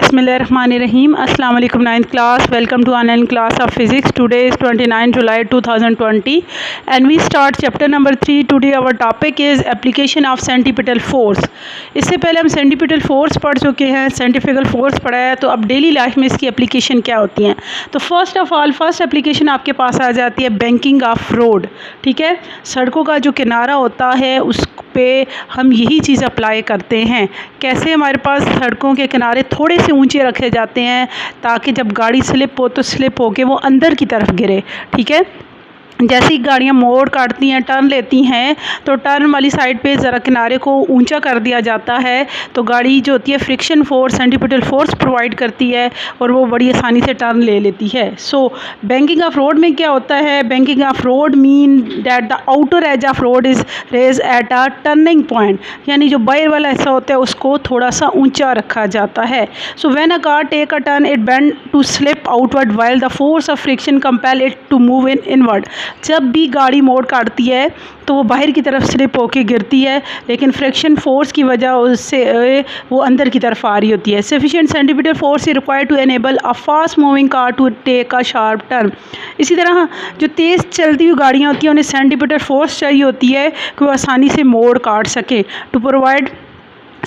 Bismillahirrahmanirrahim. Assalamu alaikum 9th class. Welcome to online class of physics. Today is 29 July 2020 and we start chapter number 3. Today our topic is application of centripetal force. इससे पहले हम centripetal force पढ़ चुके हैं, centrifugal force पढ़ा है, तो अब डेली लाइफ में इसकी एप्लीकेशन क्या होती हैं. तो first of all first application आपके पास आ जाती है बैंकिंग ऑफ रोड. ठीक है, सड़कों का जो किनारा होता है उस पे हम यही चीज़ अप्लाई करते हैं. कैसे हमारे पास सड़कों के किनारे थोड़े से ऊंचे रखे जाते हैं ताकि जब गाड़ी स्लिप हो तो स्लिप होके वो अंदर की तरफ गिरे. ठीक है, जैसे ही गाड़ियाँ मोड़ काटती हैं, टर्न लेती हैं, तो टर्न वाली साइड पे ज़रा किनारे को ऊंचा कर दिया जाता है, तो गाड़ी जो होती है friction force, centripetal force provide करती है और वो बड़ी आसानी से टर्न ले लेती है. सो बैंकिंग ऑफ रोड में क्या होता है, banking of road mean that the outer edge of road is raise at a turning point, यानी जो बाहर वाला हिस्सा होता है उसको थोड़ा सा ऊँचा रखा जाता है. So when a car take a turn it bend to slip outward while the force of friction compel it to move inward. जब भी गाड़ी मोड़ काटती है तो वो बाहर की तरफ स्लिप होके गिरती है, लेकिन फ्रिक्शन फोर्स की वजह उससे वो अंदर की तरफ आ रही होती है. Sufficient centripetal force is required to enable a fast moving car to take a sharp turn. इसी तरह जो तेज़ चलती हुई गाड़ियाँ होती हैं उन्हें सेंट्रीपिटल फोर्स चाहिए होती है कि वो आसानी से मोड़ काट सके. To provide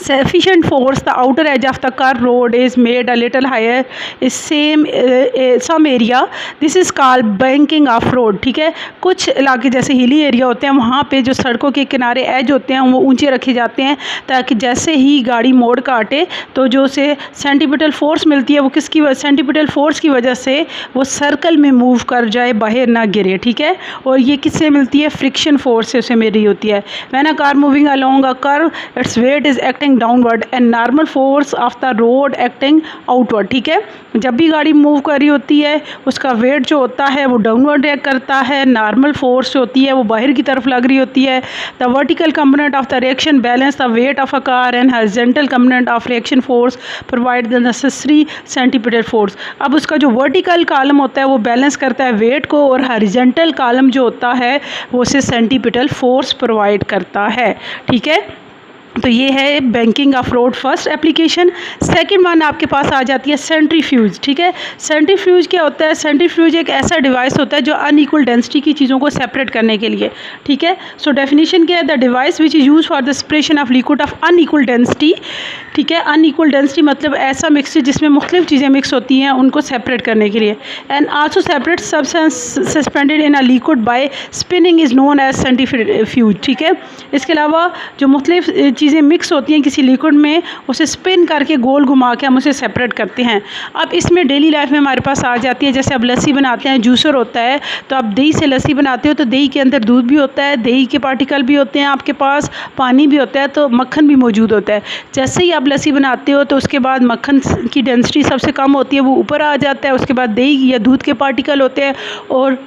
sufficient force the outer edge of the curved road is made a little higher is some area. This is called banking of road. ठीक है, कुछ इलाके जैसे हिली एरिया होते हैं वहाँ पे जो सड़कों के किनारे एज होते हैं वो ऊंचे रखे जाते हैं ताकि जैसे ही गाड़ी मोड़ काटे तो जो उसे सेंट्रीपिटल फोर्स मिलती है वो किसकी सेंट्रीपिटल फोर्स की वजह से वो सर्कल में मूव कर जाए, बाहर ना गिरे. ठीक है, और ये किससे मिलती है, फ्रिक्शन फोर्स से उसे मिल रही होती है. When a car moving along a curve its weight is acting downward and normal force of the road acting outward. ठीक है, जब भी गाड़ी मूव कर रही होती है उसका वेट जो होता है वो डाउनवर्ड एक्ट करता है, नॉर्मल फोर्स जो होती है वो बाहर की तरफ लग रही होती है. The vertical component of the reaction balance the weight of a car and horizontal component of reaction force provide the necessary centripetal force. अब उसका जो वर्टिकल कॉलम होता है वो बैलेंस करता है वेट को और हॉरिजॉन्टल कॉलम जो होता है वो उसे सेंट्रीपिटल फोर्स प्रोवाइड करता है. ठीक है, तो ये है banking of road first application. Second one आपके पास आ जाती है सेंट्रीफ्यूज. ठीक है, सेंट्रीफ्यूज क्या होता है, सेंट्रीफ्यूज एक ऐसा डिवाइस होता है जो अनइक्वल डेंसिटी की चीज़ों को सेपरेट करने के लिए. ठीक है, सो डेफिनेशन क्या है, the device which is use for the separation of liquid of unequal density. ठीक है, अनइक्वल डेंसिटी मतलब ऐसा मिक्सचर जिसमें मुख्तलिफ चीज़ें मिक्स होती हैं उनको सेपरेट करने के लिए. And also separate substance suspended in a liquid by spinning is known as centrifuge. ठीक है, इसके अलावा जो मुख्तलिफ चीज़ें मिक्स होती हैं किसी लिक्विड में उसे स्पिन करके गोल घुमा के हम उसे सेपरेट करते हैं. अब इसमें डेली लाइफ में हमारे पास आ जाती है, जैसे अब लस्सी बनाते हैं, जूसर होता है, तो आप दही से लस्सी बनाते हो तो दही के अंदर दूध भी होता है, दही के पार्टिकल भी होते हैं, आपके पास पानी भी होता है, तो मक्खन भी मौजूद होता है. जैसे ही आप लस्सी बनाते हो तो उसके बाद मक्खन की डेंसिटी सबसे कम होती है, वो ऊपर आ जाता है, उसके बाद दही या दूध के पार्टिकल होते हैं और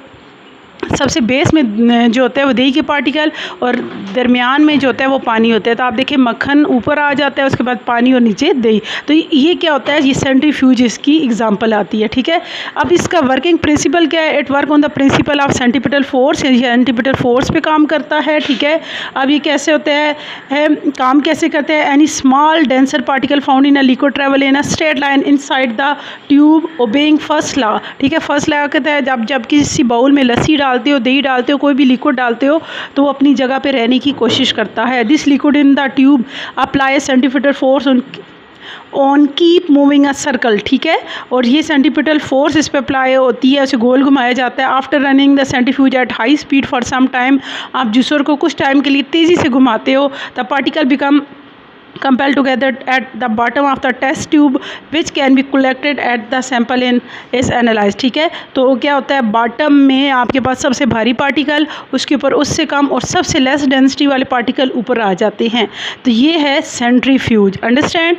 सबसे बेस में जो होता है वो दही के पार्टिकल और दरमियान में जो होता है वो पानी होता है. तो आप देखिए मक्खन ऊपर आ जाता है, उसके बाद पानी और नीचे दही. तो ये क्या होता है, ये सेंट्रीफ्यूज इसकी एग्जांपल आती है. ठीक है, अब इसका वर्किंग प्रिंसिपल क्या है, it work on the principle of centripetal force, centripetal force पे काम करता है. ठीक है, अब ये कैसे होता है काम कैसे करते हैं, any small denser particle found in a liquid travel in a straight line inside the tube obeying first law. ठीक है, फर्स्ट लॉ कहता है जब किसी बाउल में लस्सी डालते हो, दही डालते हो, कोई भी लिक्विड डालते हो तो वो अपनी जगह पे रहने की कोशिश करता है. This liquid in the tube apply centripetal force on keep moving a circle. ठीक है, और ये सेंट्रीपिटल फोर्स इस पर अप्लाई होती है, उसे गोल घुमाया जाता है. After running the centrifuge at high speed for some time, आप जूसर को कुछ टाइम के लिए तेज़ी से घुमाते हो, the particle become compelled together at the bottom of the test tube which can be collected at the sample in is analyzed. ठीक है, तो क्या होता है, बॉटम में आपके पास सबसे भारी पार्टिकल, उसके ऊपर उससे कम और सबसे लेस डेंसिटी वाले पार्टिकल ऊपर आ जाते हैं. तो ये है सेंट्रीफ्यूज. अंडरस्टैंड.